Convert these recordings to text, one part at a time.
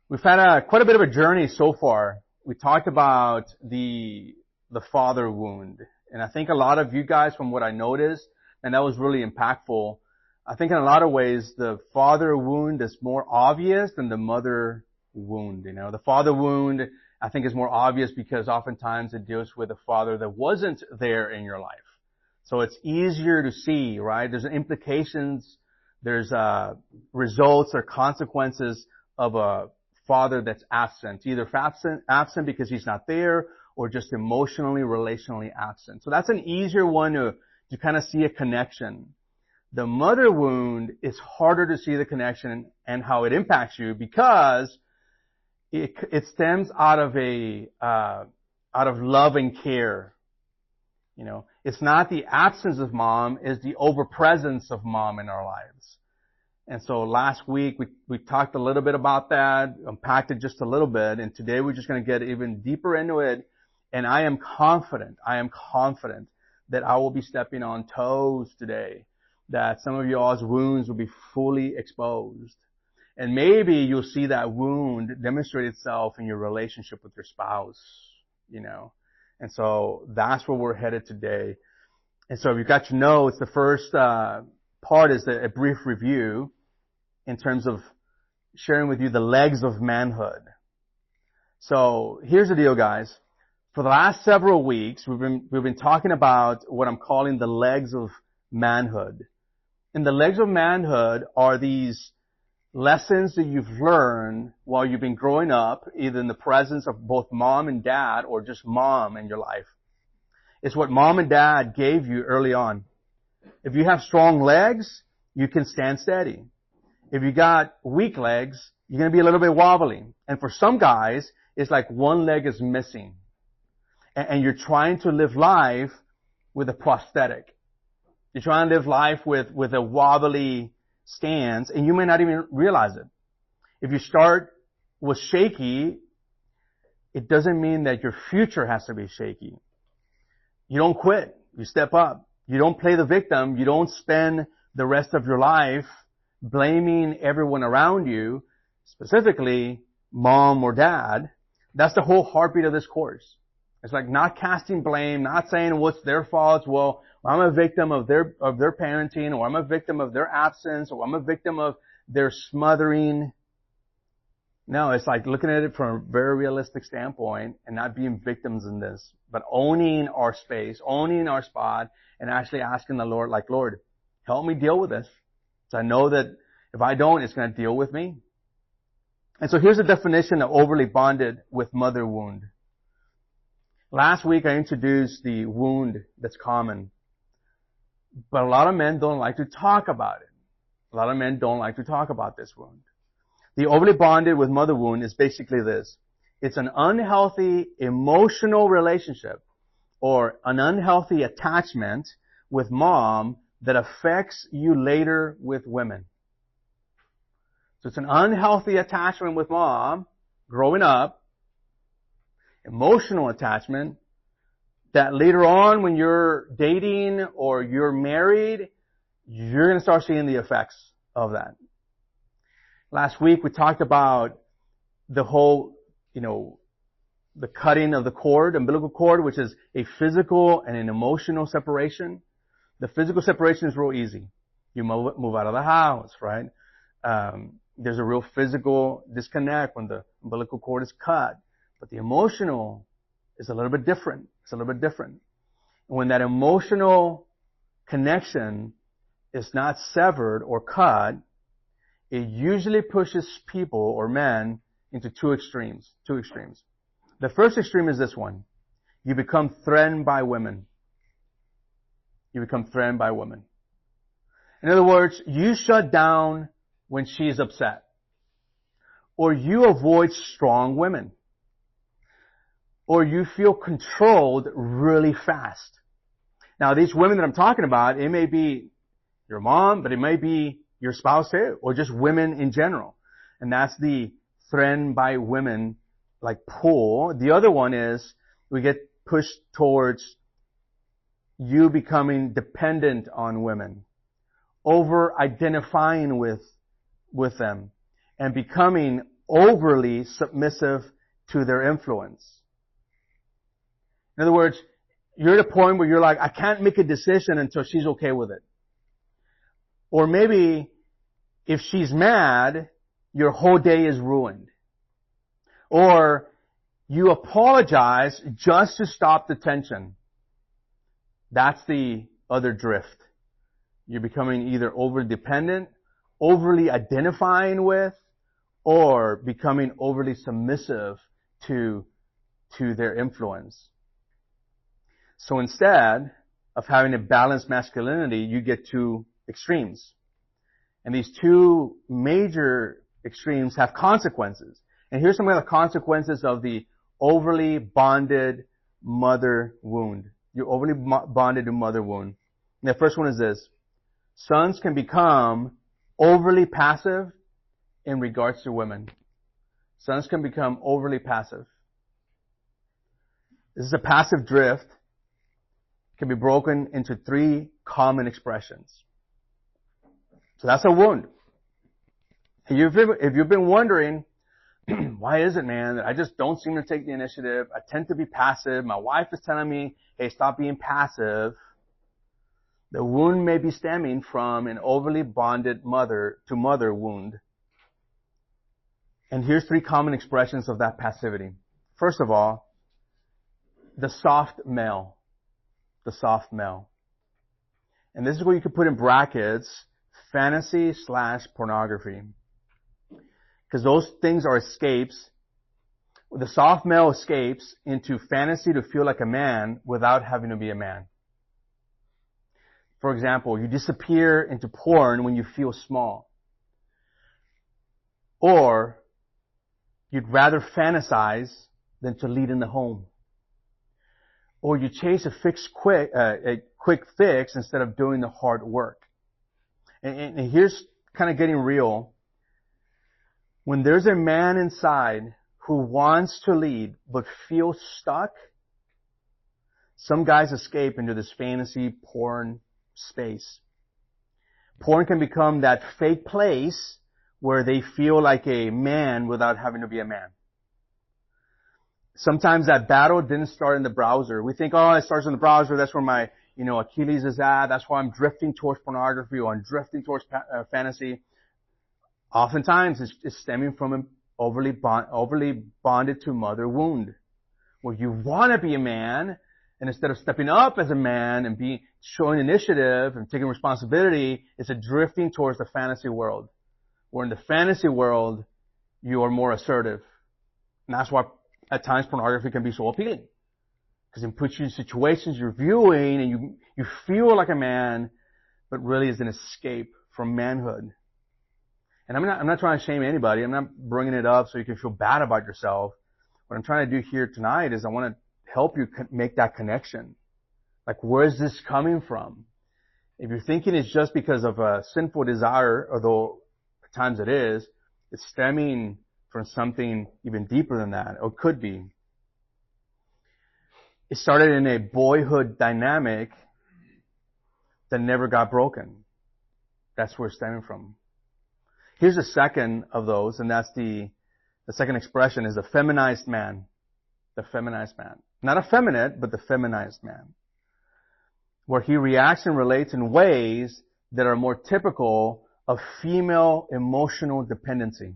We've had quite a bit of a journey so far. We talked about the father wound. And I think a lot of you guys, from what I noticed, and that was really impactful, I think in a lot of ways the father wound is more obvious than the mother wound. The father wound, I think, is more obvious because oftentimes it deals with a father that wasn't there in your life. So it's easier to see, right? There's implications, there's results or consequences of a father that's absent, either absent because he's not there or just emotionally, relationally absent. So that's an easier one to kind of see a connection. The mother wound is harder to see the connection and how it impacts you because it stems out of love and care. It's not the absence of mom, it's the overpresence of mom in our lives. And so last week we talked a little bit about that, unpacked it just a little bit, and today we're just going to get even deeper into it. And I am confident that I will be stepping on toes today, that some of y'all's wounds will be fully exposed. And maybe you'll see that wound demonstrate itself in your relationship with your spouse, And so that's where we're headed today. And so if you've got your notes, the first part is a brief review in terms of sharing with you the legs of manhood. So here's the deal, guys. For the last several weeks, we've been talking about what I'm calling the legs of manhood. And the legs of manhood are these lessons that you've learned while you've been growing up, either in the presence of both mom and dad or just mom in your life. It's what mom and dad gave you early on. If you have strong legs, you can stand steady. If you got weak legs, you're going to be a little bit wobbly. And for some guys, it's like one leg is missing. And you're trying to live life with a prosthetic. You're trying to live life with a wobbly stance, and you may not even realize it. If you start with shaky, it doesn't mean that your future has to be shaky. You don't quit. You step up. You don't play the victim. You don't spend the rest of your life blaming everyone around you, specifically mom or dad. That's the whole heartbeat of this course. It's like not casting blame, not saying what's their fault. Well, I'm a victim of their parenting, or I'm a victim of their absence, or I'm a victim of their smothering. No, it's like looking at it from a very realistic standpoint and not being victims in this, but owning our space, owning our spot, and actually asking the Lord, like, Lord, help me deal with this. So I know that if I don't, it's going to deal with me. And so here's the definition of overly bonded with mother wound. Last week I introduced the wound that's common. But a lot of men don't like to talk about it. A lot of men don't like to talk about this wound. The overly bonded with mother wound is basically this. It's an unhealthy emotional relationship or an unhealthy attachment with mom that affects you later with women. So it's an unhealthy attachment with mom growing up, emotional attachment that later on when you're dating or you're married, you're going to start seeing the effects of that. Last week we talked about the whole, the cutting of the cord, umbilical cord, which is a physical and an emotional separation. The physical separation is real easy. You move out of the house, right? There's a real physical disconnect when the umbilical cord is cut. But the emotional is a little bit different. It's a little bit different. And when that emotional connection is not severed or cut, it usually pushes people or men into two extremes. The first extreme is this one. You become threatened by women. In other words, you shut down when she's upset. Or you avoid strong women. Or you feel controlled really fast. Now, these women that I'm talking about, it may be your mom, but it may be your spouse too, or just women in general. And that's the threatened by women, like pull. The other one is we get pushed towards you becoming dependent on women, over identifying with them, and becoming overly submissive to their influence. In other words, you're at a point where you're like, I can't make a decision until she's okay with it. Or maybe if she's mad, your whole day is ruined. Or you apologize just to stop the tension. That's the other drift. You're becoming either overly dependent, overly identifying with, or becoming overly submissive to their influence. So instead of having a balanced masculinity, you get two extremes. And these two major extremes have consequences. And here's some of the consequences of the overly bonded mother wound. You're overly bonded to mother wound. And the first one is this. Sons can become overly passive in regards to women. Sons can become overly passive. This is a passive drift. It can be broken into three common expressions. So that's a wound. If you've been wondering, why is it, man, that I just don't seem to take the initiative? I tend to be passive. My wife is telling me, hey, stop being passive. The wound may be stemming from an overly bonded mother to mother wound. And here's three common expressions of that passivity. First of all, the soft male. The soft male. And this is where you could put in brackets, fantasy/pornography. Because those things are escapes. The soft male escapes into fantasy to feel like a man without having to be a man. For example, you disappear into porn when you feel small. Or you'd rather fantasize than to lead in the home. Or you chase a quick fix instead of doing the hard work. And here's kind of getting real. When there's a man inside who wants to lead but feels stuck, some guys escape into this fantasy porn space. Porn can become that fake place where they feel like a man without having to be a man. Sometimes that battle didn't start in the browser. We think, oh, it starts in the browser. That's where my, Achilles is at. That's why I'm drifting towards pornography or I'm drifting towards fantasy. Oftentimes, it's stemming from an overly bonded to mother wound, where you want to be a man, and instead of stepping up as a man and showing initiative and taking responsibility, it's a drifting towards the fantasy world. Where in the fantasy world, you are more assertive. And that's why at times pornography can be so appealing. Because it puts you in situations you're viewing and you feel like a man, but really is an escape from manhood. And I'm not trying to shame anybody. I'm not bringing it up so you can feel bad about yourself. What I'm trying to do here tonight is I want to help you make that connection. Like, where is this coming from? If you're thinking it's just because of a sinful desire, although at times it is, it's stemming from something even deeper than that, or could be. It started in a boyhood dynamic that never got broken. That's where it's stemming from. Here's the second of those, and that's the second expression is the feminized man. The feminized man. Not effeminate, but the feminized man. Where he reacts and relates in ways that are more typical of female emotional dependency.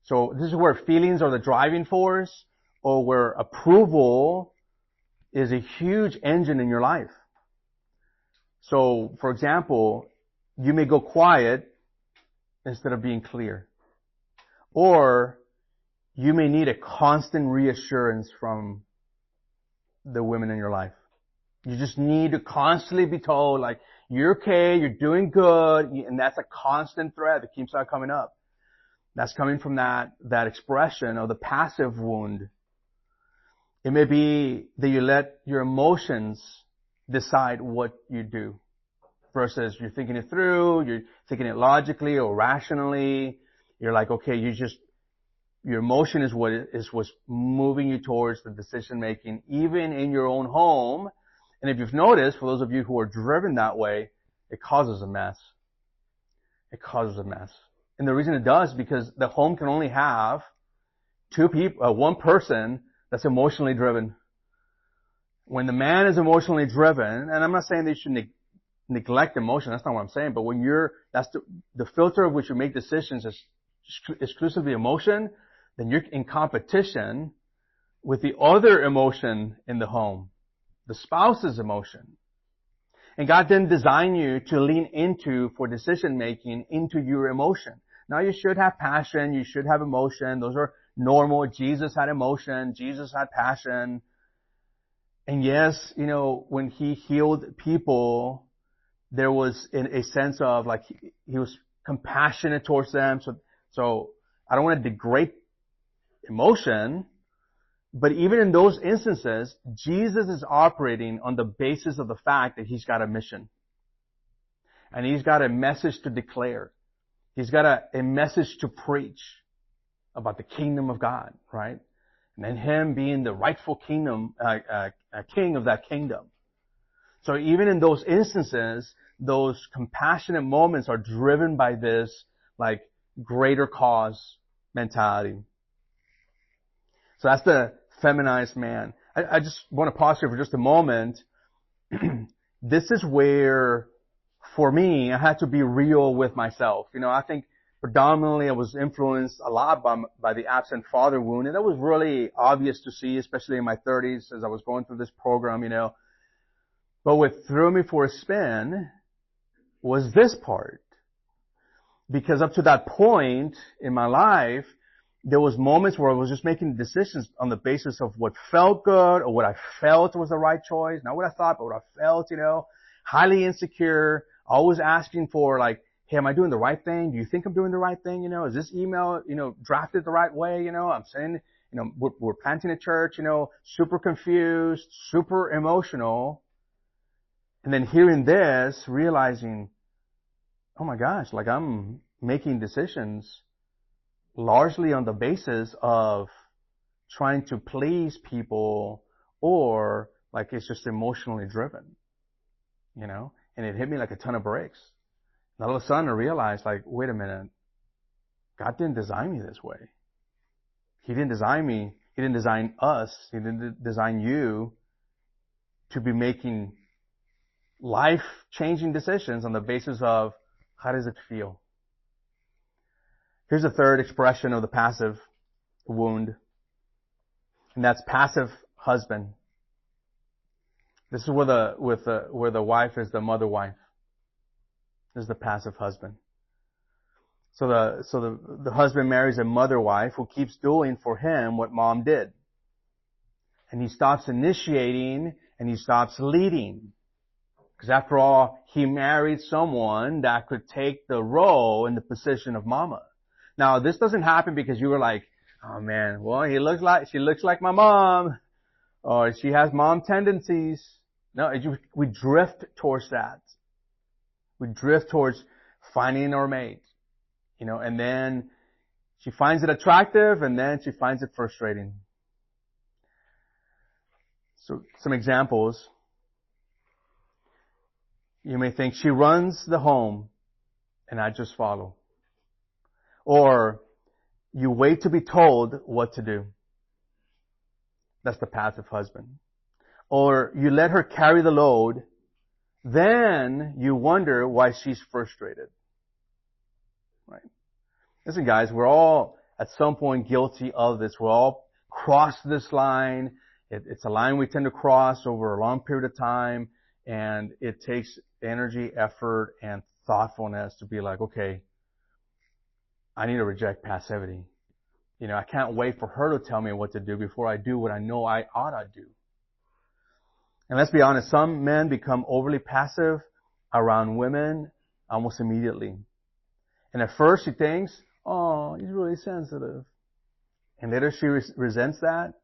So this is where feelings are the driving force, or where approval is a huge engine in your life. So, for example, you may go quiet instead of being clear. Or you may need a constant reassurance from the women in your life. You just need to constantly be told, like, you're okay, you're doing good, and that's a constant thread that keeps on coming up. That's coming from that expression of the passive wound. It may be that you let your emotions decide what you do. Versus you're thinking it through, you're thinking it logically or rationally. You're like, okay, your emotion is what's moving you towards the decision making, even in your own home. And if you've noticed, for those of you who are driven that way, it causes a mess. It causes a mess. And the reason it does is because the home can only have one person that's emotionally driven. When the man is emotionally driven, and I'm not saying they should neglect emotion, that's not what I'm saying, but when that's the filter of which you make decisions is exclusively emotion, then you're in competition with the other emotion in the home, the spouse's emotion. And God didn't design you to lean for decision making into your emotion. Now you should have passion, you should have emotion, those are normal. Jesus had emotion, Jesus had passion. And yes, when he healed people, there was a sense of like he was compassionate towards them. So I don't want to degrade emotion, but even in those instances, Jesus is operating on the basis of the fact that he's got a mission. And he's got a message to declare. He's got a message to preach about the kingdom of God, right? And then him being the rightful king of that kingdom. So even in those instances, those compassionate moments are driven by this like greater cause mentality. So that's the feminized man. I just want to pause here for just a moment. This is where, for me, I had to be real with myself. I think predominantly I was influenced a lot by the absent father wound, and that was really obvious to see, especially in my 30s as I was going through this program, But what threw me for a spin was this part. Because up to that point in my life, there was moments where I was just making decisions on the basis of what felt good or what I felt was the right choice. Not what I thought, but what I felt, highly insecure, always asking for like, hey, am I doing the right thing? Do you think I'm doing the right thing? Is this email, drafted the right way? I'm saying, we're planting a church, super confused, super emotional. And then hearing this, realizing, oh my gosh, like I'm making decisions largely on the basis of trying to please people or like it's just emotionally driven, and it hit me like a ton of bricks. And all of a sudden I realized like, wait a minute, God didn't design me this way. He didn't design me. He didn't design us. He didn't design you to be making life-changing decisions on the basis of how does it feel? Here's a third expression of the passive wound, and that's passive husband. This is where the wife is the mother wife. This is the passive husband. So the husband marries a mother wife who keeps doing for him what mom did. And he stops initiating and he stops leading. Because after all, he married someone that could take the role in the position of mama. Now, this doesn't happen because you were like, oh man, well, she looks like my mom, or she has mom tendencies. No, we drift towards that. We drift towards finding our mate, and then she finds it attractive and then she finds it frustrating. So, some examples. You may think she runs the home and I just follow. Or you wait to be told what to do. That's the passive husband. Or you let her carry the load, then you wonder why she's frustrated. Right? Listen guys, we're all at some point guilty of this. We're all crossed this line. It's a line we tend to cross over a long period of time, and it takes energy, effort, and thoughtfulness to be like, okay, I need to reject passivity. I can't wait for her to tell me what to do before I do what I know I ought to do. And let's be honest, some men become overly passive around women almost immediately. And at first she thinks, oh, he's really sensitive. And later she resents that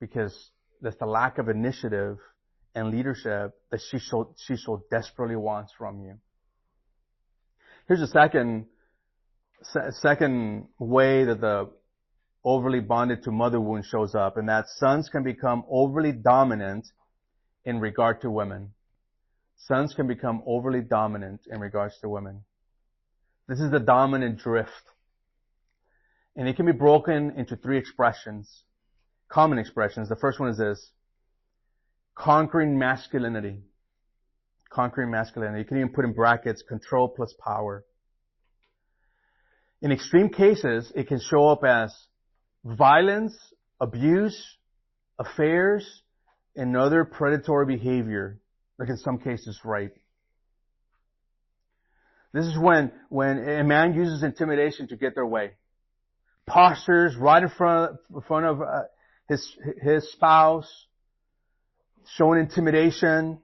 because that's the lack of initiative and leadership that she so desperately wants from you. Here's a second way that the overly bonded to mother wound shows up, and that sons can become overly dominant in regard to women. Sons can become overly dominant in regards to women. This is the dominant drift. And it can be broken into 3 expressions, common expressions. The first one is this: conquering masculinity. Conquering masculinity. You can even put in brackets, control plus power. In extreme cases, it can show up as violence, abuse, affairs, and other predatory behavior, like in some cases rape. This is when a man uses intimidation to get their way. Postures right in front of his spouse, showing intimidation,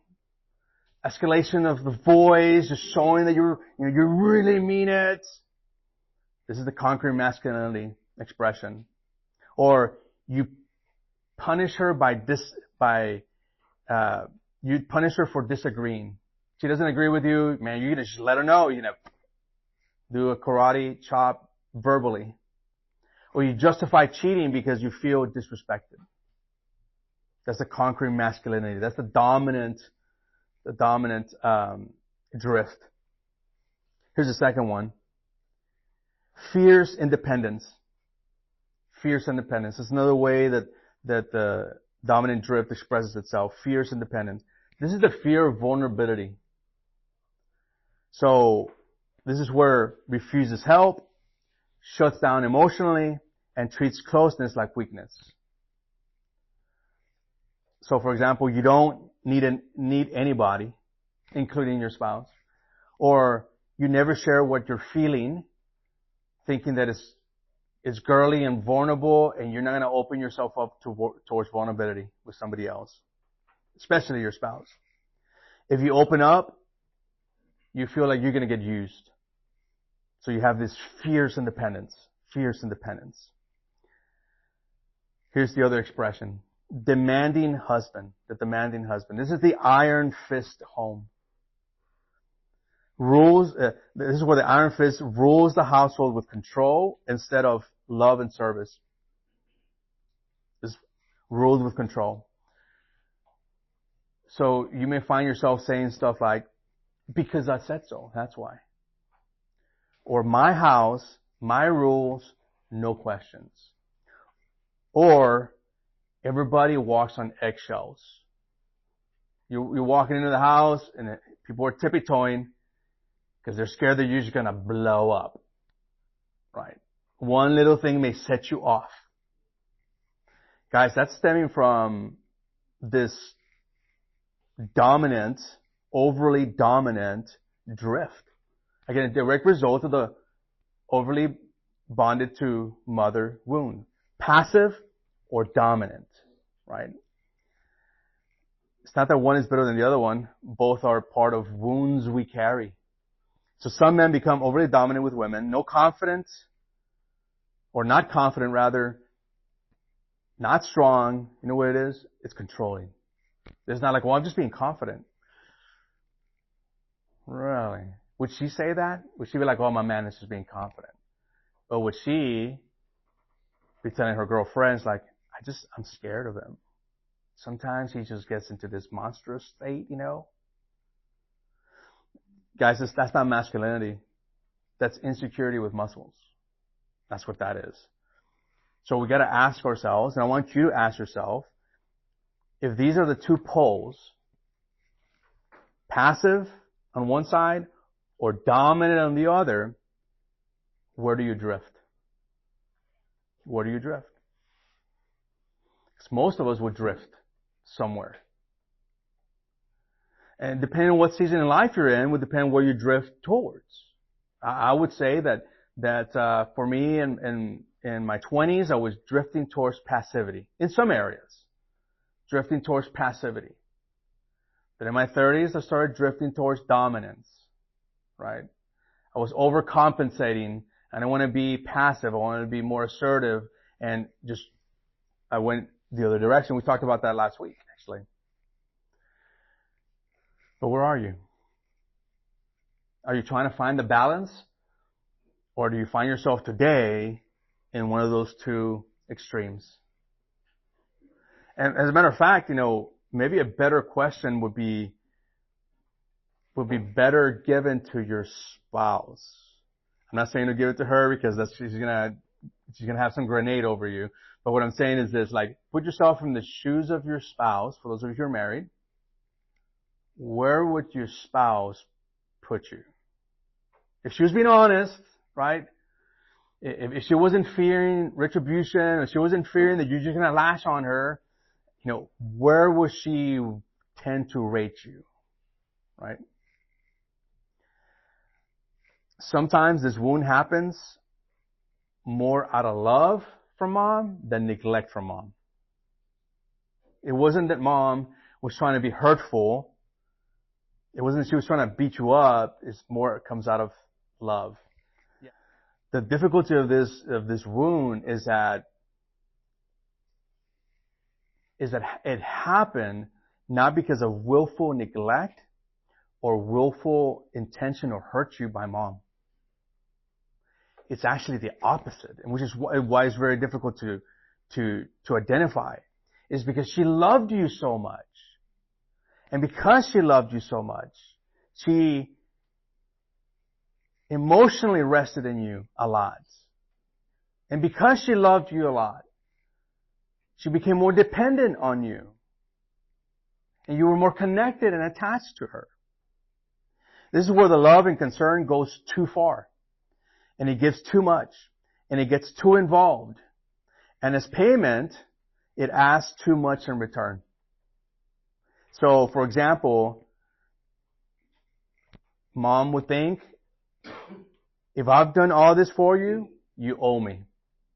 escalation of the voice, just showing that you really mean it. This is the conquering masculinity expression. Or you punish her you punish her for disagreeing. She doesn't agree with you, man, you're gonna just let her know, do a karate chop verbally. Or you justify cheating because you feel disrespected. That's the conquering masculinity. That's the dominant drift. Here's the second one. Fierce independence. Fierce independence. It's another way that the dominant drift expresses itself. Fierce independence. This is the fear of vulnerability. So this is where refuses help, shuts down emotionally, and treats closeness like weakness. So for example, you don't need anybody, including your spouse. Or you never share what you're feeling, thinking that it's girly and vulnerable, and you're not going to open yourself up towards vulnerability with somebody else, especially your spouse. If you open up, you feel like you're going to get used. So you have this fierce independence. Fierce independence. Here's the other expression. Demanding husband. The demanding husband. This is the iron fist home. This is where the iron fist rules the household with control instead of love and service. It's ruled with control. So you may find yourself saying stuff like, because I said so, that's why. Or my house, my rules, no questions. Or everybody walks on eggshells. You're walking into the house and people are tippy-toeing because they're scared that you're just going to blow up. Right? One little thing may set you off. Guys, that's stemming from this overly dominant drift. Again, a direct result of the overly bonded to mother wound. Passive or dominant, right? It's not that one is better than the other one. Both are part of wounds we carry. So some men become overly dominant with women, no confidence, or not confident rather, not strong. You know what it is? It's controlling. It's not like, well, I'm just being confident. Really? Would she say that? Would she be like, oh, my man is just being confident? Or would she be telling her girlfriends like, I'm scared of him. Sometimes he just gets into this monstrous state, Guys, that's not masculinity. That's insecurity with muscles. That's what that is. So we got to ask ourselves, and I want you to ask yourself, if these are the two poles, passive on one side or dominant on the other, where do you drift? Where do you drift? Because most of us would drift somewhere. And depending on what season in life you're in, would depend where you drift towards. I would say that for me in my 20s, I was drifting towards passivity in some areas. Drifting towards passivity. But in my 30s, I started drifting towards dominance. Right? I was overcompensating. I didn't want to be passive. I wanted to be more assertive. And I went the other direction. We talked about that last week, actually. But where are you? Are you trying to find the balance? Or do you find yourself today in one of those two extremes? And as a matter of fact, maybe a better question would be better given to your spouse. I'm not saying to give it to her because she's gonna have some grenade over you. But what I'm saying is this, like, put yourself in the shoes of your spouse. For those of you who are married, where would your spouse put you? If she was being honest, right? If she wasn't fearing retribution, if she wasn't fearing that you're just going to lash on her, where would she tend to rate you, right? Sometimes this wound happens more out of love from mom than neglect from mom. It wasn't that mom was trying to be hurtful. It wasn't that she was trying to beat you up. It's more, it comes out of love. Yeah. The difficulty of this wound is that it happened not because of willful neglect or willful intention or hurt you by mom. It's actually the opposite, and which is why it's very difficult to identify, is because she loved you so much. And because she loved you so much, she emotionally rested in you a lot. And because she loved you a lot, she became more dependent on you. And you were more connected and attached to her. This is where the love and concern goes too far. And it gives too much. And it gets too involved. And as payment, it asks too much in return. So, for example, mom would think, if I've done all this for you, you owe me.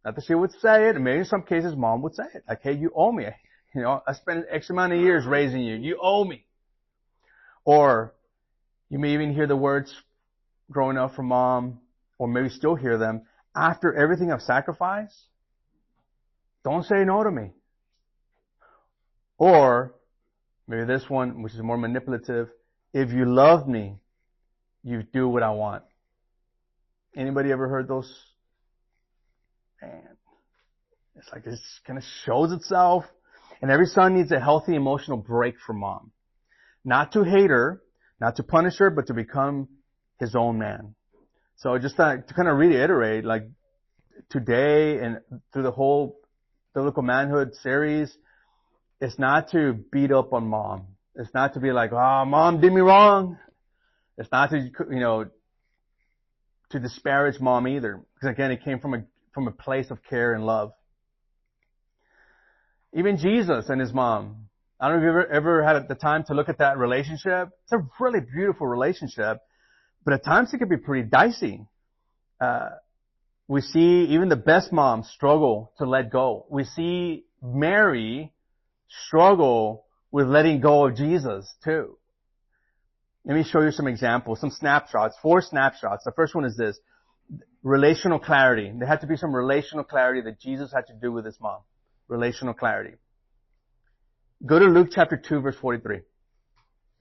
Not that she would say it, and maybe in some cases mom would say it. Like, hey, you owe me. I spent X amount of years raising you. You owe me. Or you may even hear the words growing up from mom, or maybe still hear them, after everything I've sacrificed, don't say no to me. Or maybe this one, which is more manipulative, if you love me, you do what I want. Anybody ever heard those? Man, it's like this kind of shows itself. And every son needs a healthy emotional break from mom. Not to hate her, not to punish her, but to become his own man. So just to kind of reiterate, like today and through the whole Biblical Manhood series, it's not to beat up on mom. It's not to be like, oh, mom did me wrong. It's not to, to disparage mom either. Because again, it came from a place of care and love. Even Jesus and his mom. I don't know if you've ever had the time to look at that relationship. It's a really beautiful relationship. But at times it can be pretty dicey. We see even the best moms struggle to let go. We see Mary struggle with letting go of Jesus too. Let me show you some examples, some snapshots, 4 snapshots. The first one is this. Relational clarity. There had to be some relational clarity that Jesus had to do with his mom. Relational clarity. Go to Luke chapter 2 verse 43. If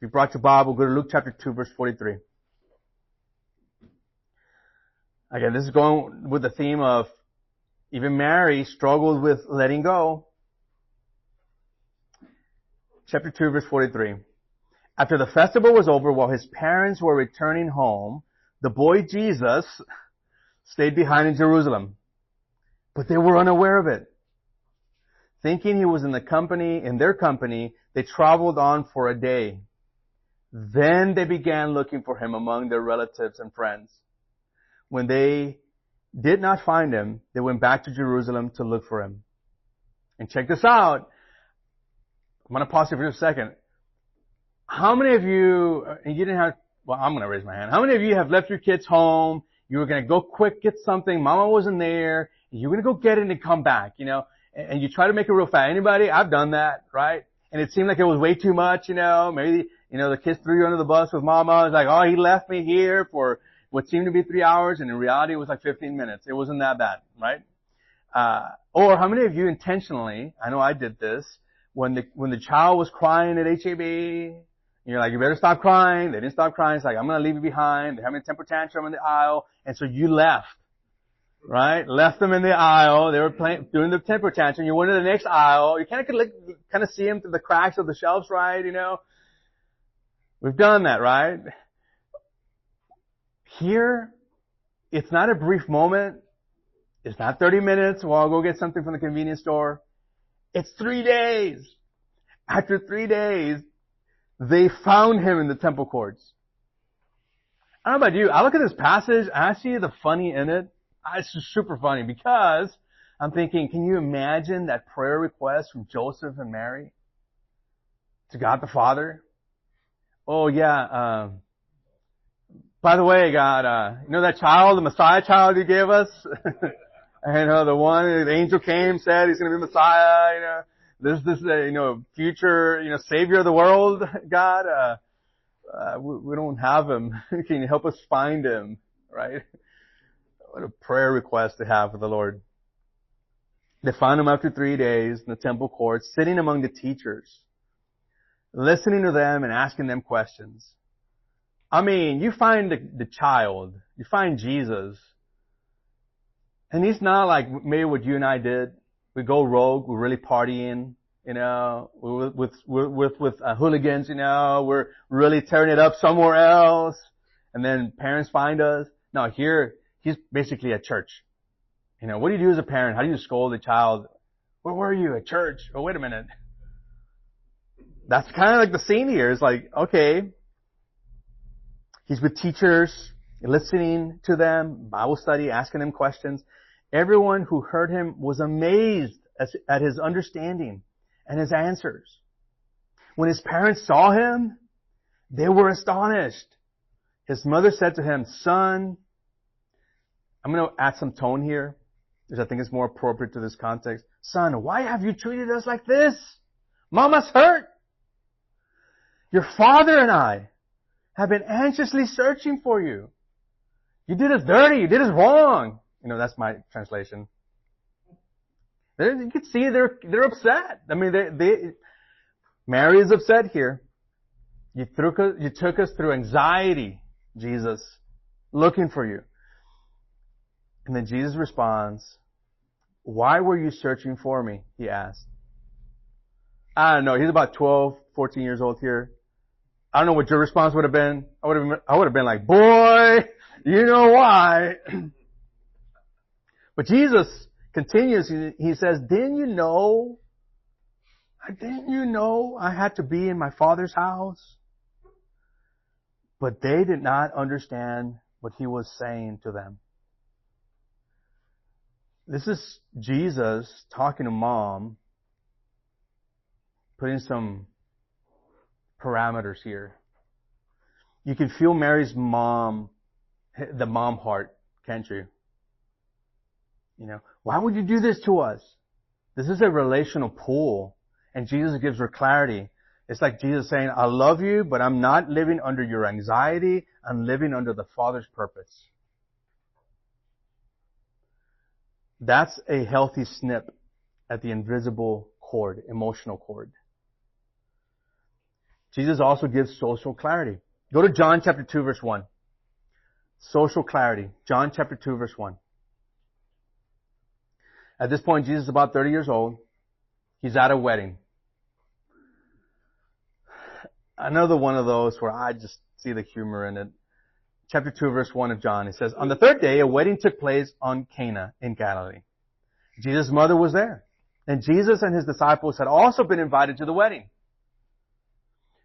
you brought your Bible, go to Luke chapter 2 verse 43. Again, this is going with the theme of even Mary struggled with letting go. Chapter 2 verse 43. After the festival was over, while his parents were returning home, the boy Jesus stayed behind in Jerusalem. But they were unaware of it. Thinking he was in their company, they traveled on for a day. Then they began looking for him among their relatives and friends. When they did not find him, they went back to Jerusalem to look for him. And check this out. I'm going to pause here for just a second. How many of you, and you didn't have, well, I'm going to raise my hand. How many of you have left your kids home? You were going to go quick, get something. Mama wasn't there. You were going to go get it and come back, and you try to make it real fast. Anybody? I've done that, right? And it seemed like it was way too much, maybe, the kids threw you under the bus with mama. It's like, oh, he left me here for what seemed to be 3 hours, and in reality it was like 15 minutes. It wasn't that bad, right? Or how many of you intentionally, I know I did this, when the child was crying at HAB, you're like, you better stop crying. They didn't stop crying. It's like, I'm going to leave you behind. They're having a temper tantrum in the aisle. And so you left, right? Left them in the aisle. They were doing the temper tantrum. You went to the next aisle. You kind of see them through the cracks of the shelves, right? We've done that, right? Here, It's not a brief moment. It's not 30 minutes. Well, I'll go get something from the convenience store. It's 3 days. After 3 days, they found him in the temple courts. I don't know about you. I look at this passage and I see the funny in it. It's just super funny because I'm thinking, can you imagine that prayer request from Joseph and Mary to God the Father? Oh yeah, by the way, God, you know that child, the Messiah child you gave us? And the one, the angel came, said he's going to be Messiah, this, future, Savior of the world, God, we don't have him. Can you help us find him? Right? What a prayer request to have for the Lord. They found him after 3 days in the temple courts, sitting among the teachers, listening to them and asking them questions. I mean, you find the child, you find Jesus, and he's not like maybe what you and I did. We go rogue, we're really partying, with hooligans, we're really tearing it up somewhere else, and then parents find us. No, here, he's basically at church. What do you do as a parent? How do you scold a child? Where were you? At church? Oh, wait a minute. That's kind of like the scene here. It's like, okay, he's with teachers, listening to them, Bible study, asking them questions. Everyone who heard him was amazed at his understanding and his answers. When his parents saw him, they were astonished. His mother said to him, "Son," I'm going to add some tone here, because I think it's more appropriate to this context. "Son, why have you treated us like this? Mama's hurt. Your father and I have been anxiously searching for you. You did us dirty. You did us wrong." That's my translation. You can see they're upset. I mean, Mary is upset here. You took us through anxiety, Jesus, looking for you. And then Jesus responds, "Why were you searching for me?" he asked. I don't know. He's about 12, 14 years old here. I don't know what your response would have been. I would have been like, "Boy, you know why." But Jesus continues. He says, Didn't you know I had to be in my Father's house?" But they did not understand what he was saying to them. This is Jesus talking to mom, putting some parameters here. You can feel Mary's mom, the mom heart, can't you? Why would you do this to us? This is a relational pull, and Jesus gives her clarity. It's like Jesus saying, "I love you, but I'm not living under your anxiety. I'm living under the Father's purpose." That's a healthy snip at the invisible cord, emotional cord. Jesus also gives social clarity. Go to John chapter 2, verse 1. Social clarity. John chapter 2, verse 1. At this point, Jesus is about 30 years old. He's at a wedding. Another one of those where I just see the humor in it. Chapter 2, verse 1 of John. It says, "On the third day, a wedding took place on Cana in Galilee. Jesus' mother was there. And Jesus and his disciples had also been invited to the wedding.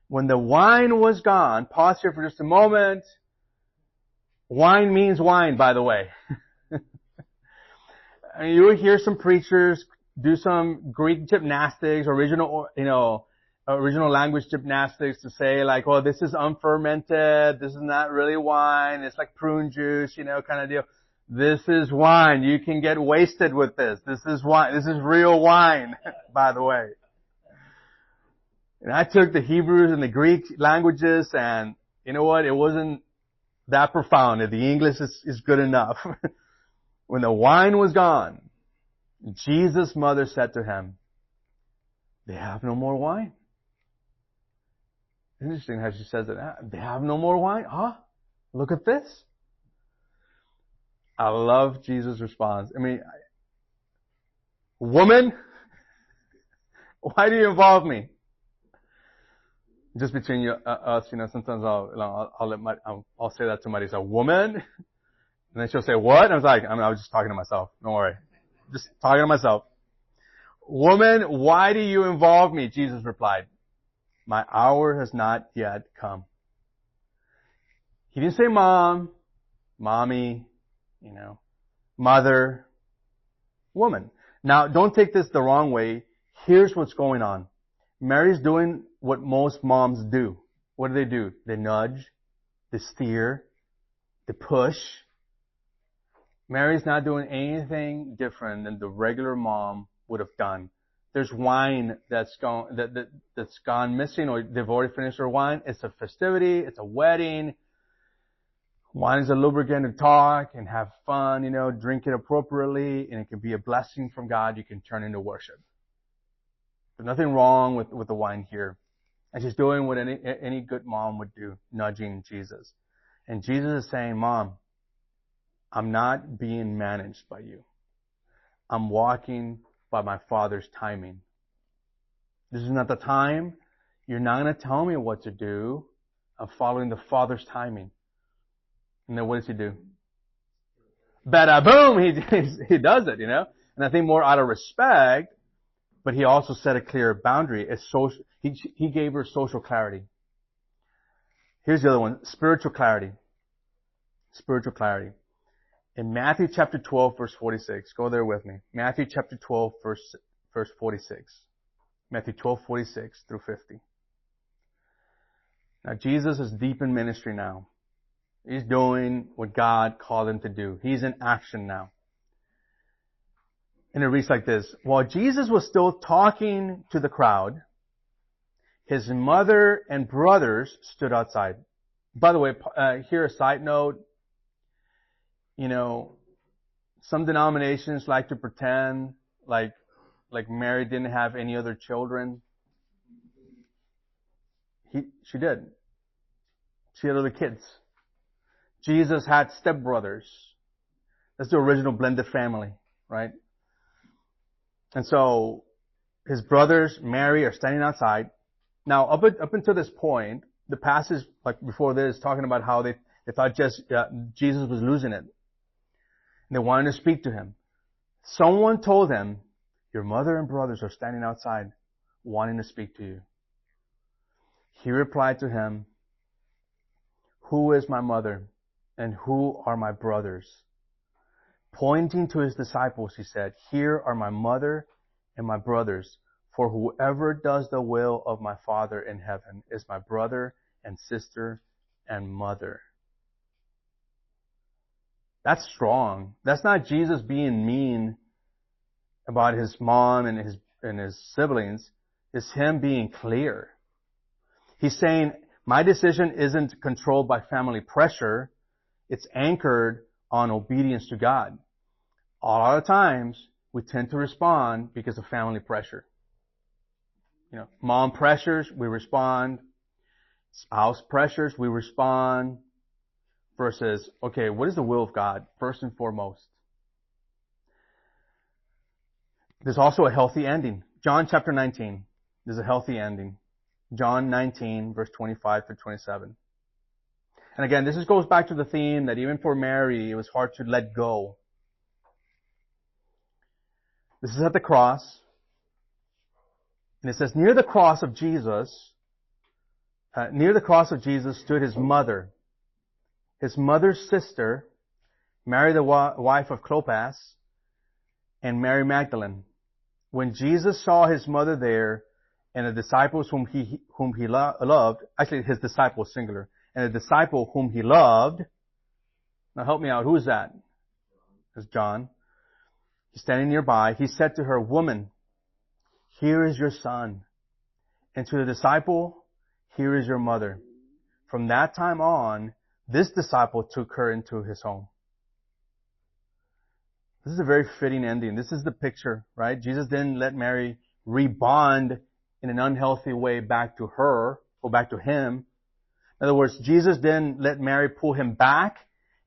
When the wine was gone," pause here for just a moment. Wine means wine, by the way. And you will hear some preachers do some Greek gymnastics, original language gymnastics to say like, "Oh, this is unfermented. This is not really wine. It's like prune juice, kind of deal. This is wine. You can get wasted with this. This is wine. This is real wine," by the way. And I took the Hebrews and the Greek languages, and you know what? It wasn't that profound. The English is good enough. When the wine was gone, Jesus' mother said to him, "They have no more wine." Interesting how she says it. "They have no more wine?" Huh? Look at this. I love Jesus' response. I mean, "Woman, why do you involve me?" Just between us, sometimes I'll say that to somebody. So, "Woman, And then she'll say, what? And I was like, I was just talking to myself. Don't worry. Just talking to myself. Woman, why do you involve me? Jesus replied, my hour has not yet come. He didn't say mom, mommy, mother, woman. Now, don't take this the wrong way. Here's what's going on. Mary's doing what most moms do. What do? They nudge, they steer, they push. Mary's not doing anything different than the regular mom would have done. There's wine that's gone missing, or they've already finished their wine. It's a festivity, it's a wedding. Wine is a lubricant to talk and have fun, drink it appropriately, and it can be a blessing from God. You can turn into worship. There's nothing wrong with the wine here. And she's doing what any good mom would do, nudging Jesus. And Jesus is saying, Mom, I'm not being managed by you. I'm walking by my Father's timing. This is not the time. You're not going to tell me what to do. I'm following the Father's timing. And then what does he do? Bada boom! He does it, And I think more out of respect, but he also set a clear boundary. He gave her social clarity. Here's the other one, spiritual clarity. Spiritual clarity. In Matthew chapter 12, verse 46, go there with me. Matthew chapter 12, verse 46. Matthew 12, 46 through 50. Now Jesus is deep in ministry now. He's doing what God called him to do. He's in action now. And it reads like this. While Jesus was still talking to the crowd, his mother and brothers stood outside. By the way, here a side note. Some denominations like to pretend like Mary didn't have any other children. She did. She had other kids. Jesus had stepbrothers. That's the original blended family, right? And so his brothers, Mary, are standing outside. Now, up until this point, the passage like before this talking about how they thought Jesus was losing it. And they wanted to speak to him. Someone told them, your mother and brothers are standing outside wanting to speak to you. He replied to him, who is my mother and who are my brothers? Pointing to his disciples, he said, here are my mother and my brothers. For whoever does the will of my Father in heaven is my brother and sister and mother. That's strong. That's not Jesus being mean about his mom and his siblings. It's him being clear. He's saying, my decision isn't controlled by family pressure. It's anchored on obedience to God. A lot of times, we tend to respond because of family pressure. Mom pressures, we respond. Spouse pressures, we respond. Versus, okay, what is the will of God, first and foremost? There's also a healthy ending. John chapter 19, there's a healthy ending. John 19, verse 25 to 27. And again, this goes back to the theme that even for Mary, it was hard to let go. This is at the cross. And it says, near the cross of Jesus stood his mother. His mother's sister, Mary the wife of Clopas, and Mary Magdalene. When Jesus saw his mother there, and the disciples whom he loved, actually his disciple singular, and the disciple whom he loved, now help me out, who is that? It's John. He's standing nearby. He said to her, woman, here is your son. And to the disciple, here is your mother. From that time on, this disciple took her into his home. This is a very fitting ending. This is the picture, right? Jesus didn't let Mary rebond in an unhealthy way back to her or back to him. In other words, Jesus didn't let Mary pull him back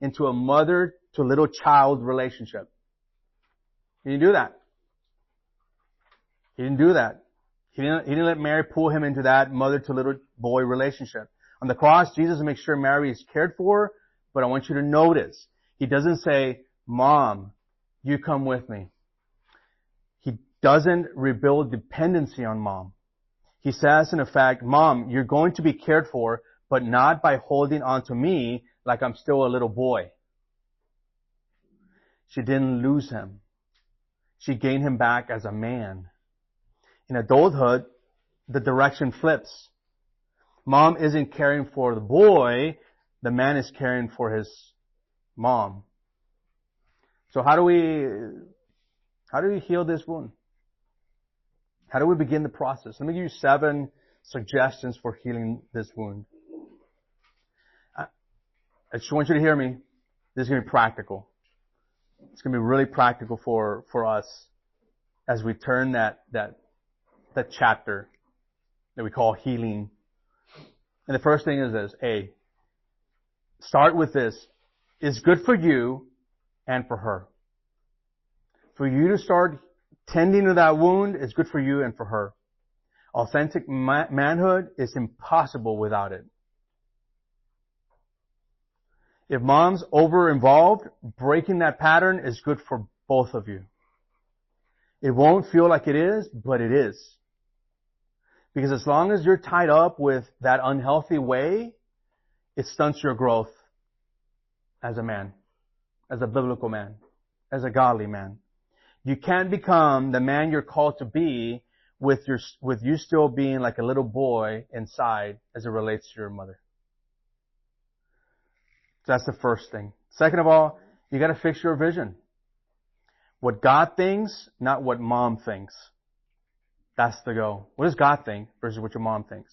into a mother to little child relationship. He didn't do that. He didn't do that. He didn't let Mary pull him into that mother to little boy relationship. On the cross, Jesus makes sure Mary is cared for, but I want you to notice, He doesn't say, Mom, you come with me. He doesn't rebuild dependency on mom. He says, in effect, Mom, you're going to be cared for, but not by holding on to me like I'm still a little boy. She didn't lose him. She gained him back as a man. In adulthood, the direction flips. Mom isn't caring for the boy, the man is caring for his mom. So how do we heal this wound? How do we begin the process? Let me give you 7 suggestions for healing this wound. I just want you to hear me. This is going to be practical. It's going to be really practical for us as we turn that chapter that we call healing. And the first thing is this. Start with this. It's good for you and for her. For you to start tending to that wound is good for you and for her. Authentic manhood is impossible without it. If mom's over-involved, breaking that pattern is good for both of you. It won't feel like it is, but it is. Because as long as you're tied up with that unhealthy way, it stunts your growth as a man, as a biblical man, as a godly man. You can't become the man you're called to be with you still being like a little boy inside as it relates to your mother. So that's the first thing. Second of all, you got to fix your vision. What God thinks, not what mom thinks. That's the goal. What does God think versus what your mom thinks?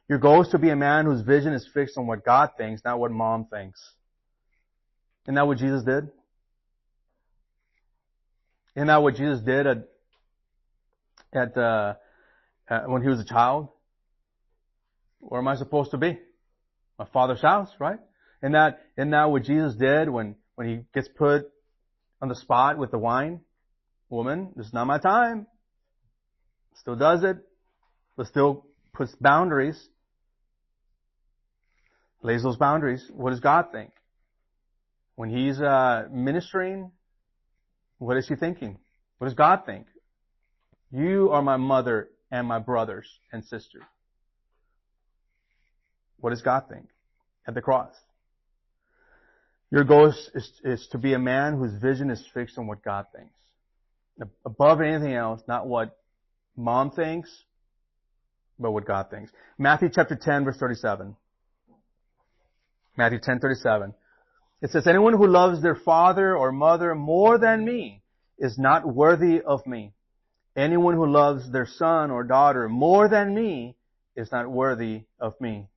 Your goal is to be a man whose vision is fixed on what God thinks, not what mom thinks. Isn't that what Jesus did? Isn't that what Jesus did when he was a child? Where am I supposed to be? My Father's house, right? Isn't that what Jesus did when he gets put on the spot with the wine? Woman, this is not my time. Still does it, but still puts boundaries. Lays those boundaries. What does God think? When he's ministering, what is he thinking? What does God think? You are my mother and my brothers and sisters. What does God think? At the cross. Your goal is to be a man whose vision is fixed on what God thinks. Above anything else, not what mom thinks, but what God thinks. Matthew chapter 10, verse 37. Matthew 10:37. It says, anyone who loves their father or mother more than me is not worthy of me. Anyone who loves their son or daughter more than me is not worthy of me.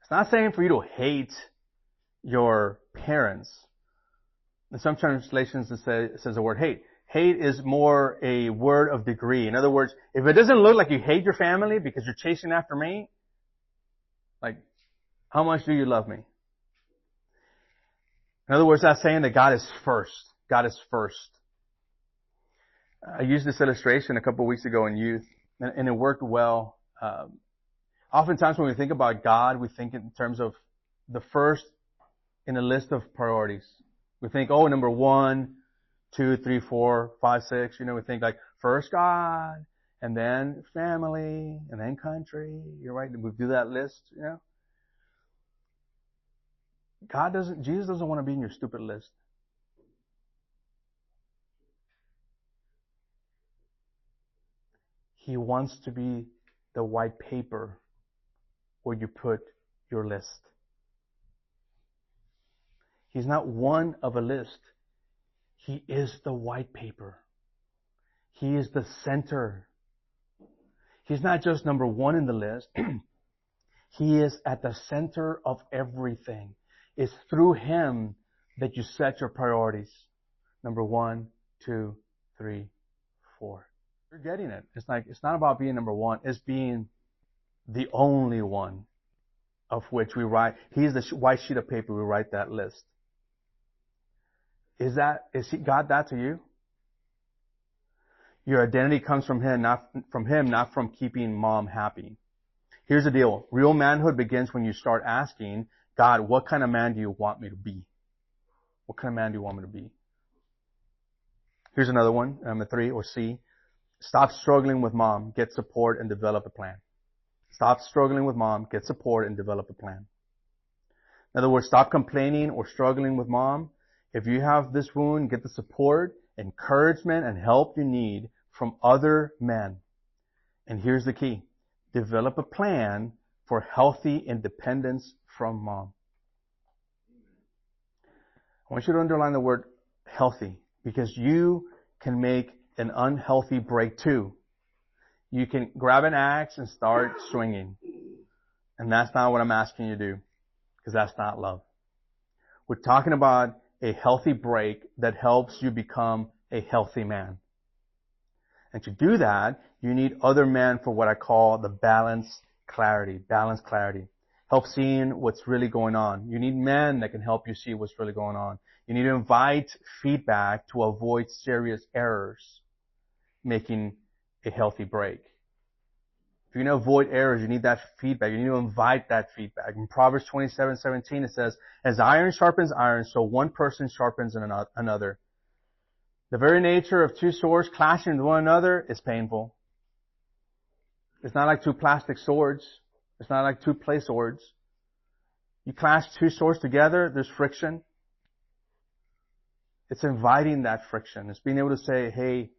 It's not saying for you to hate your parents. In some translations it says the word hate. Hate is more a word of degree. In other words, if it doesn't look like you hate your family because you're chasing after me, like, how much do you love me? In other words, that's saying that God is first. God is first. I used this illustration a couple of weeks ago in youth, and it worked well. Oftentimes when we think about God, we think in terms of the first in a list of priorities. We think, number 1, 2, 3, 4, 5, 6. We think like first God, and then family, and then country. You're right. We do that list, Jesus doesn't want to be in your stupid list. He wants to be the white paper where you put your list. He's not one of a list. He is the white paper. He is the center. He's not just number 1 in the list. He is at the center of everything. It's through Him that you set your priorities. Number 1, 2, 3, 4. You're getting it. It's not about being number 1. It's being the only one of which we write. He's the white sheet of paper. We write that list. Is God that to you? Your identity comes from Him, not from keeping mom happy. Here's the deal. Real manhood begins when you start asking, God, what kind of man do you want me to be? What kind of man do you want me to be? Here's another one, number 3, or C. Stop struggling with mom. Get support and develop a plan. Stop struggling with mom. Get support and develop a plan. In other words, stop complaining or struggling with mom. If you have this wound, get the support, encouragement, and help you need from other men. And here's the key. Develop a plan for healthy independence from mom. I want you to underline the word healthy, because you can make an unhealthy break too. You can grab an axe and start swinging. And that's not what I'm asking you to do, because that's not love. We're talking about a healthy break that helps you become a healthy man. And to do that, you need other men for what I call the balanced clarity. Help seeing what's really going on. You need men that can help you see what's really going on. You need to invite feedback to avoid serious errors, making a healthy break. If you're going to avoid errors, you need that feedback. You need to invite that feedback. In Proverbs 27:17, it says, as iron sharpens iron, so one person sharpens another. The very nature of two swords clashing with one another is painful. It's not like two plastic swords. It's not like two play swords. You clash two swords together, there's friction. It's inviting that friction. It's being able to say, hey,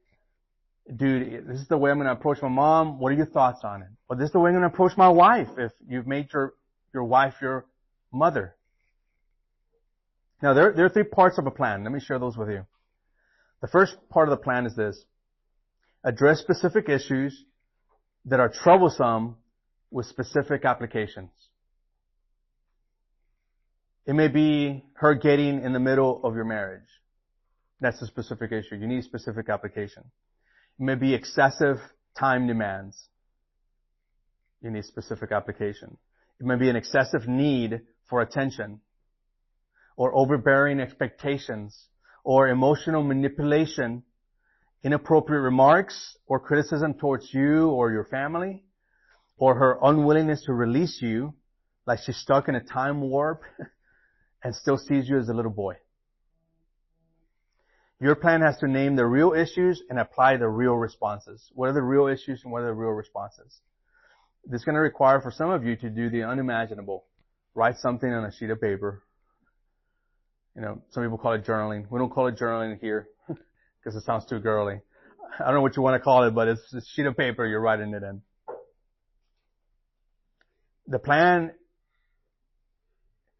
dude, this is the way I'm going to approach my mom. What are your thoughts on it? Or this is the way I'm going to approach my wife if you've made your wife your mother. Now, there are 3 parts of a plan. Let me share those with you. The first part of the plan is this. Address specific issues that are troublesome with specific applications. It may be her getting in the middle of your marriage. That's a specific issue. You need specific application. It may be excessive time demands. You need specific application. It may be an excessive need for attention, or overbearing expectations, or emotional manipulation, inappropriate remarks or criticism towards you or your family, or her unwillingness to release you, like she's stuck in a time warp and still sees you as a little boy. Your plan has to name the real issues and apply the real responses. What are the real issues and what are the real responses? This is going to require for some of you to do the unimaginable. Write something on a sheet of paper. Some people call it journaling. We don't call it journaling here because it sounds too girly. I don't know what you want to call it, but it's a sheet of paper you're writing it in. The plan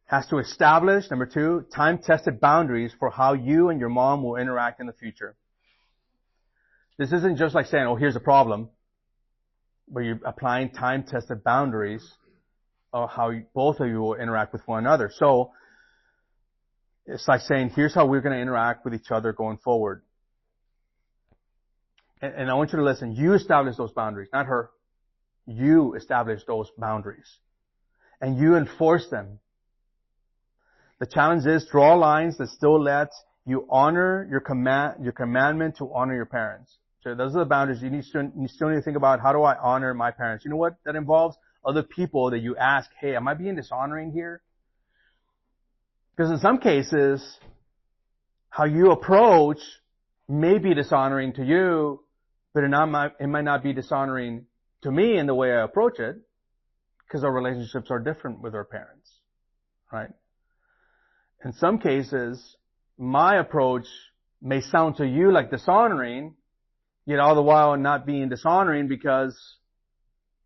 has to establish, number 2, time-tested boundaries for how you and your mom will interact in the future. This isn't just like saying, oh, here's a problem, but you're applying time-tested boundaries of how both of you will interact with one another. So, it's like saying, here's how we're going to interact with each other going forward. And I want you to listen. You establish those boundaries, not her. You establish those boundaries. And you enforce them. The challenge is draw lines that still let you honor your commandment to honor your parents. So those are the boundaries. You still need to think about, how do I honor my parents? You know what? That involves other people that you ask, hey, am I being dishonoring here? Because in some cases, how you approach may be dishonoring to you, but it might not be dishonoring to me in the way I approach it, because our relationships are different with our parents, right? In some cases, my approach may sound to you like dishonoring, yet all the while not being dishonoring because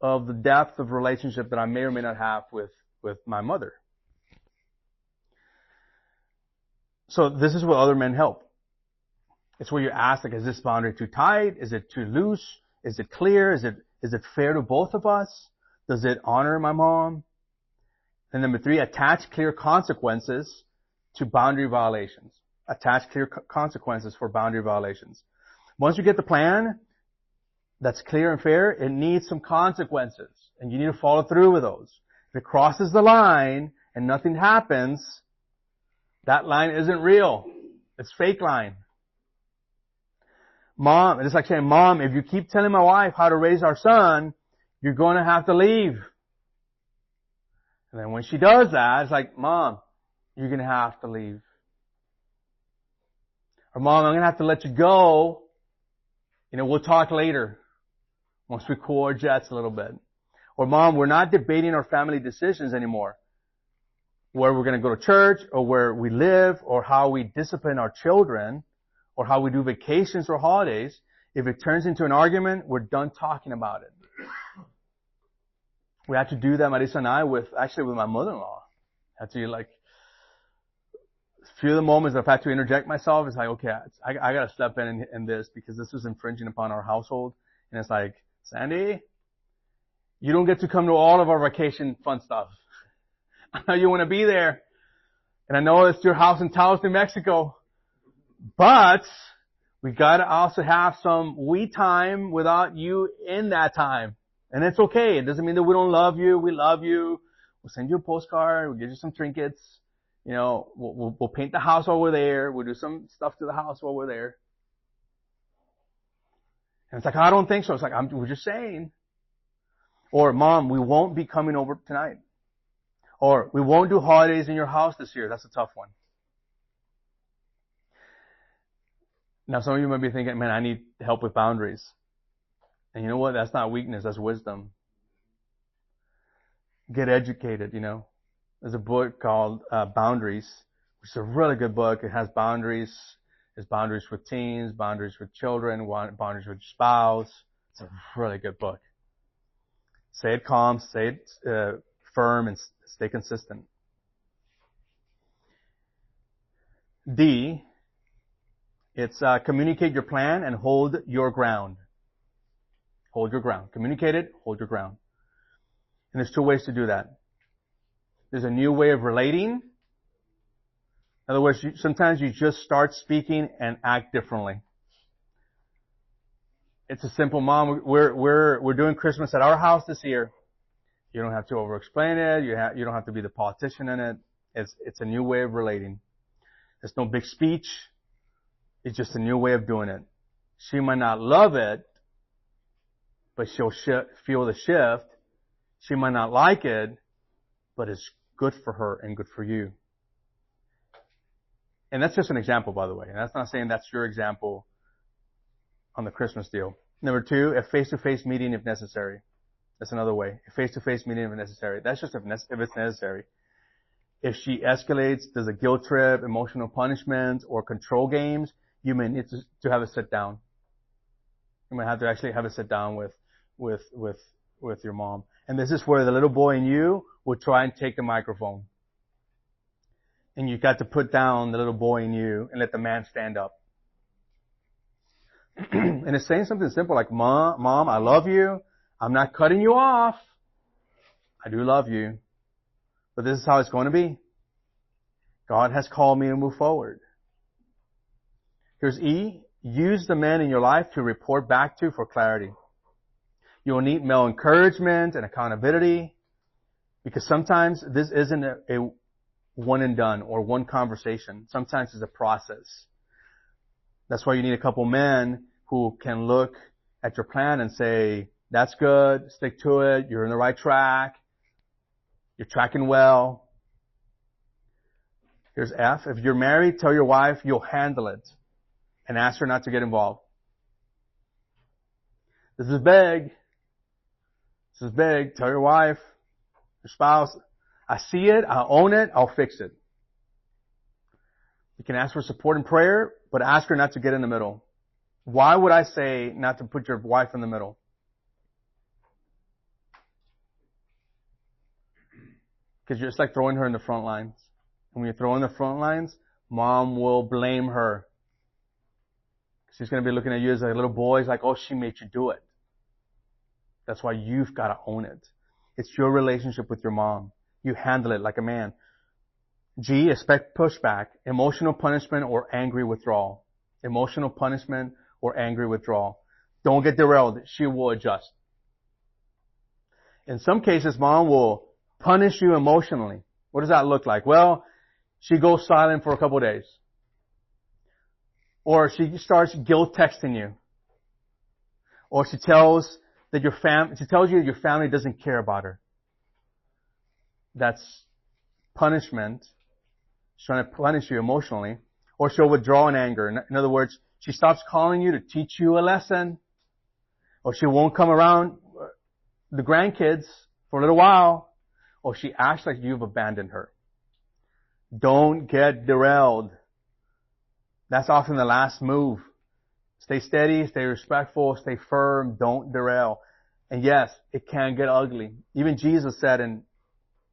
of the depth of relationship that I may or may not have with my mother. So this is where other men help. It's where you ask, like, is this boundary too tight? Is it too loose? Is it clear? Is it fair to both of us? Does it honor my mom? And number 3, attach clear consequences to boundary violations. Attach clear consequences for boundary violations. Once you get the plan that's clear and fair, it needs some consequences. And you need to follow through with those. If it crosses the line and nothing happens, that line isn't real. It's fake line. Mom, it's like saying, Mom, if you keep telling my wife how to raise our son, you're going to have to leave. And then when she does that, it's like, Mom, you're going to have to leave. Or Mom, I'm going to have to let you go. We'll talk later once we cool our jets a little bit. Or Mom, we're not debating our family decisions anymore. Where we're going to go to church, or where we live, or how we discipline our children, or how we do vacations or holidays. If it turns into an argument, we're done talking about it. We had to do that, Marisa and I, with my mother-in-law. Had to a few of the moments I've had to interject myself. It's like, okay, I got to step in this, because this is infringing upon our household. And it's like, Sandy, you don't get to come to all of our vacation fun stuff. I know you want to be there. And I know it's your house in Taos, New Mexico. But we got to also have some we time without you in that time. And it's okay. It doesn't mean that we don't love you. We love you. We'll send you a postcard. We'll give you some trinkets. We'll paint the house while we're there. We'll do some stuff to the house while we're there. And it's like, I don't think so. It's like, we're just saying. Or, Mom, we won't be coming over tonight. Or, we won't do holidays in your house this year. That's a tough one. Now, some of you might be thinking, man, I need help with boundaries. And you know what? That's not weakness. That's wisdom. Get educated, There's a book called Boundaries, which is a really good book. It has boundaries. There's boundaries with teens, boundaries with children, boundaries with spouse. It's a really good book. Say it calm, say it firm, and stay consistent. D, it's communicate your plan and hold your ground. Hold your ground. Communicate it, hold your ground. And there's two ways to do that. There's a new way of relating. In other words, sometimes you just start speaking and act differently. It's a simple, Mom, we're doing Christmas at our house this year. You don't have to over-explain it. You don't have to be the politician in it. It's a new way of relating. It's no big speech. It's just a new way of doing it. She might not love it, but she'll feel the shift. She might not like it, but it's good for her and good for you. And that's just an example, by the way. And that's not saying that's your example on the Christmas deal. Number 2, a face-to-face meeting if necessary. That's another way. A face-to-face meeting if necessary. That's just if it's necessary. If she escalates, does a guilt trip, emotional punishment, or control games, you may need to have a sit down. You might have to actually have a sit down with your mom. And this is where the little boy in you will try and take the microphone. And you got to put down the little boy in you and let the man stand up. And it's saying something simple like, Mom, I love you. I'm not cutting you off. I do love you. But this is how it's going to be. God has called me to move forward. Here's E. Use the men in your life to report back to for clarity. You will need male encouragement and accountability, because sometimes this isn't a one and done or one conversation. Sometimes it's a process. That's why you need a couple men who can look at your plan and say, that's good, stick to it, you're in the right track, you're tracking well. Here's F. If you're married, tell your wife you'll handle it and ask her not to get involved. This is big. This is big. Tell your wife, your spouse, I see it, I'll own it, I'll fix it. You can ask for support and prayer, but ask her not to get in the middle. Why would I say not to put your wife in the middle? Because it's like throwing her in the front lines. And when you throw in the front lines, mom will blame her. She's going to be looking at you as a little boy. It's like, oh, she made you do it. That's why you've got to own it. It's your relationship with your mom. You handle it like a man. G, expect pushback, emotional punishment or angry withdrawal. Emotional punishment or angry withdrawal. Don't get derailed. She will adjust. In some cases, mom will punish you emotionally. What does that look like? Well, she goes silent for a couple of days. Or she starts guilt texting you. Or she tells you that your family doesn't care about her. that's punishment. She's trying to punish you emotionally. Or she'll withdraw in anger. In other words, she stops calling you to teach you a lesson. Or she won't come around the grandkids for a little while. Or she acts like you've abandoned her. Don't get derailed. That's often the last move. Stay steady, stay respectful, stay firm, don't derail. And yes, it can get ugly. Even Jesus said in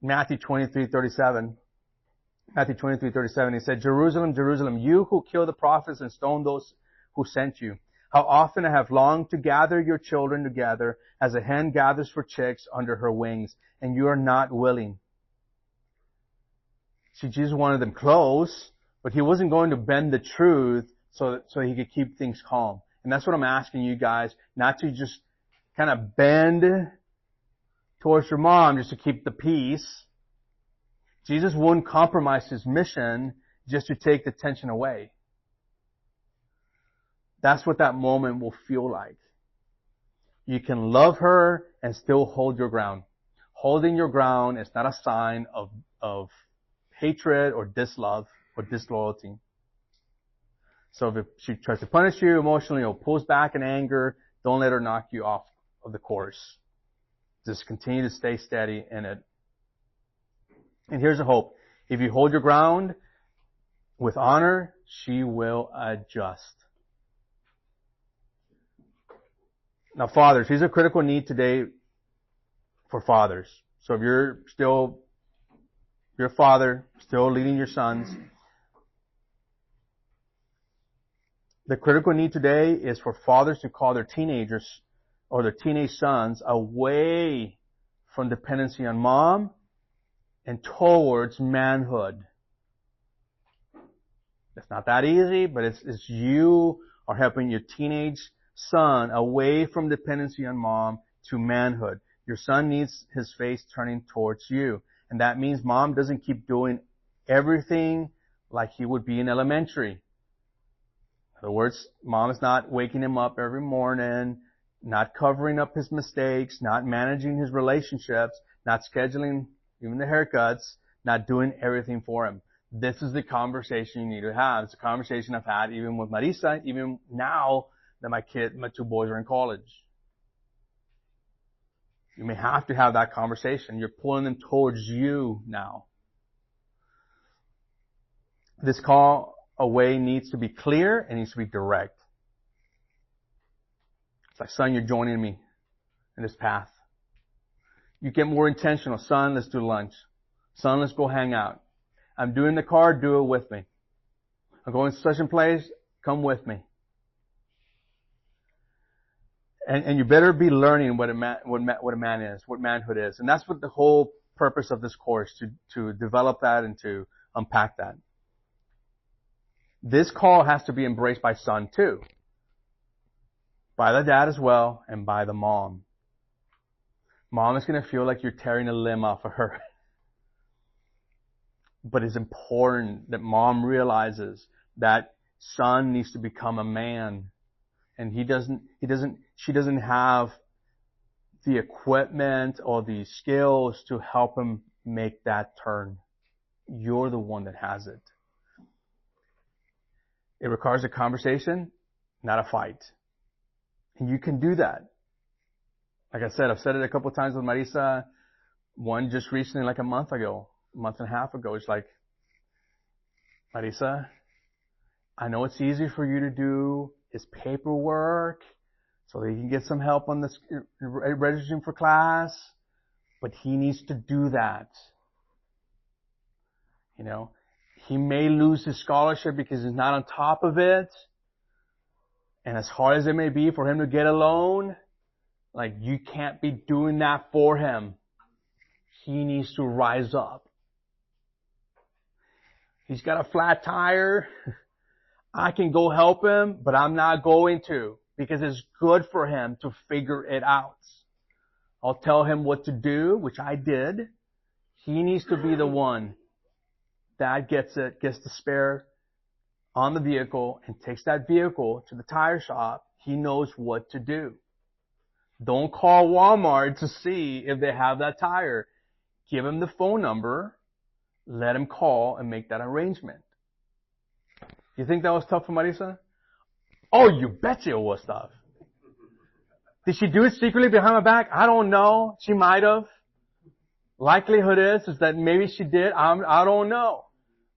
Matthew 23:37, he said, Jerusalem, Jerusalem, you who kill the prophets and stone those who sent you. How often I have longed to gather your children together as a hen gathers for chicks under her wings, and you are not willing. See, Jesus wanted them close, but he wasn't going to bend the truth so he could keep things calm. And that's what I'm asking you guys, not to just kind of bend towards your mom just to keep the peace. Jesus wouldn't compromise his mission just to take the tension away. That's what that moment will feel like. You can love her and still hold your ground. Holding your ground is not a sign of hatred or dislove or disloyalty. So if she tries to punish you emotionally or pulls back in anger, don't let her knock you off of the course. Just continue to stay steady in it. And here's the hope. If you hold your ground with honor, she will adjust. Now, fathers, here's a critical need today for fathers. So if you're a father, still leading your sons, the critical need today is for fathers to call their teenagers or their teenage sons away from dependency on mom and towards manhood. It's not that easy, but it's you are helping your teenage son away from dependency on mom to manhood. Your son needs his face turning towards you. And that means mom doesn't keep doing everything like he would be in elementary. In other words, mom is not waking him up every morning, not covering up his mistakes, not managing his relationships, not scheduling even the haircuts, not doing everything for him. This is the conversation you need to have. It's a conversation I've had even with Marisa, even now that my two boys are in college. You may have to have that conversation. You're pulling them towards you now. This call away needs to be clear and needs to be direct. It's like, son, you're joining me in this path. You get more intentional. Son, let's do lunch. Son, let's go hang out. I'm doing the car, do it with me. I'm going to such a place, come with me. And you better be learning what a man is, what manhood is. And that's what the whole purpose of this course, to develop that and to unpack that. This call has to be embraced by son too. By the dad as well, and by the mom. Mom is going to feel like you're tearing a limb off of her. But it's important that mom realizes that son needs to become a man. And she doesn't have the equipment or the skills to help him make that turn. You're the one that has it. It requires a conversation, not a fight. And you can do that. Like I said, I've said it a couple of times with Marisa. One just recently, like a month and a half ago. It's like, Marisa, I know it's easy for you to do his paperwork so that he can get some help on this registering for class, but he needs to do that. You know, he may lose his scholarship because he's not on top of it. And as hard as it may be for him to get a loan, like, you can't be doing that for him. He needs to rise up. He's got a flat tire. I can go help him, but I'm not going to, because it's good for him to figure it out. I'll tell him what to do, which I did. He needs to be the one that gets the spare on the vehicle and takes that vehicle to the tire shop. He knows what to do. Don't call Walmart to see if they have that tire. give him the phone number, let him call and make that arrangement. You think that was tough for Marisa? Oh, you betcha it was tough. Did she do it secretly behind my back? I don't know. She might have. Likelihood is that maybe she did. I don't know.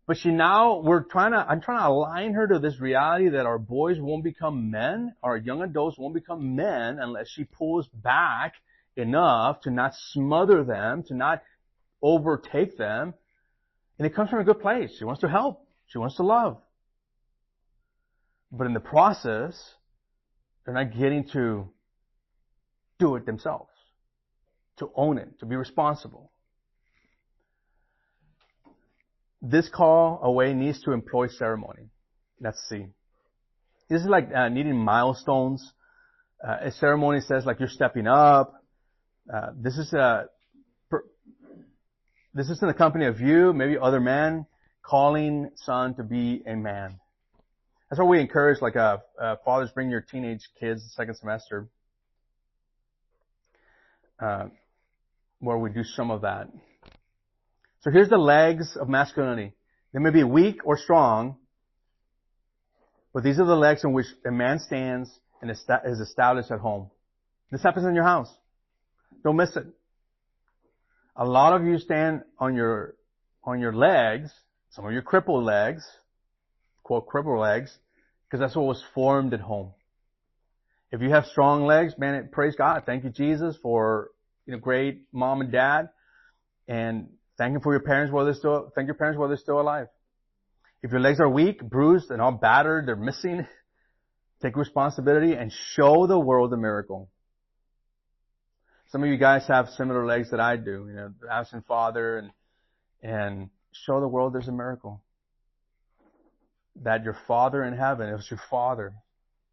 But I'm trying to align her to this reality that our boys won't become men, our young adults won't become men unless she pulls back enough to not smother them, to not overtake them. And it comes from a good place. She wants to help. She wants to love. But in the process, they're not getting to do it themselves, to own it, to be responsible. This call away needs to employ ceremony. Let's see. This is like needing milestones. A ceremony says like you're stepping up. This is in the company of you, maybe other men, calling son to be a man. That's why we encourage, like, fathers, bring your teenage kids the second semester, where we do some of that. So here's the legs of masculinity. They may be weak or strong, but these are the legs on which a man stands and is established at home. This happens in your house. Don't miss it. A lot of you stand on your legs, some of your crippled legs, quote, crippled legs, because that's what was formed at home. If you have strong legs, man, praise God. Thank you, Jesus, for, great mom and dad. And thank Him for your parents thank your parents while they're still alive. If your legs are weak, bruised, and all battered, they're missing, take responsibility and show the world the miracle. Some of you guys have similar legs that I do, absent father, and show the world there's a miracle. That your Father in heaven is your Father,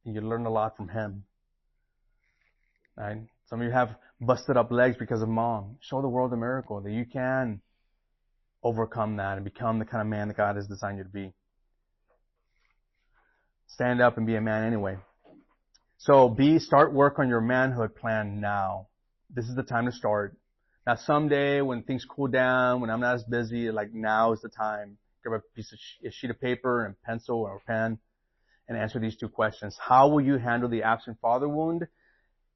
and you learn a lot from Him. Right? Some of you have busted up legs because of mom. Show the world a miracle that you can overcome that and become the kind of man that God has designed you to be. Stand up and be a man anyway. So start work on your manhood plan now. This is the time to start. Now someday when things cool down, when I'm not as busy, like now is the time. Grab a sheet of paper and pencil or a pen and answer these two questions. How will you handle the absent father wound?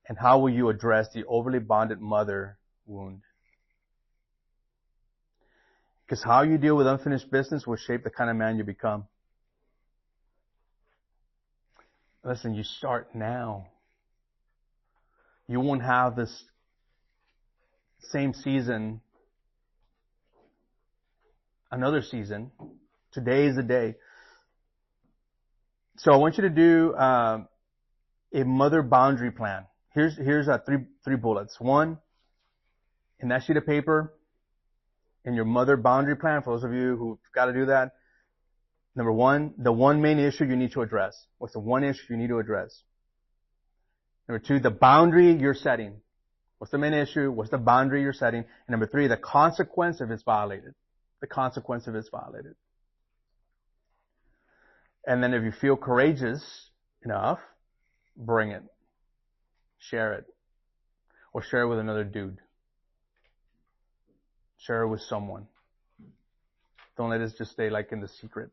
And how will you address the overly bonded mother wound? Because how you deal with unfinished business will shape the kind of man you become. Listen, you start now. You won't have this same season, another season. Today is the day. So I want you to do a mother boundary plan. Here's three bullets. One, in that sheet of paper, in your mother boundary plan, for those of you who've got to do that, number one, the one main issue you need to address. What's the one issue you need to address? Number two, the boundary you're setting. What's the main issue? What's the boundary you're setting? And number three, the consequence if it's violated. The consequence if it's violated. And then if you feel courageous enough, bring it. Share it. Or share it with another dude. Share it with someone. Don't let it just stay like in the secret.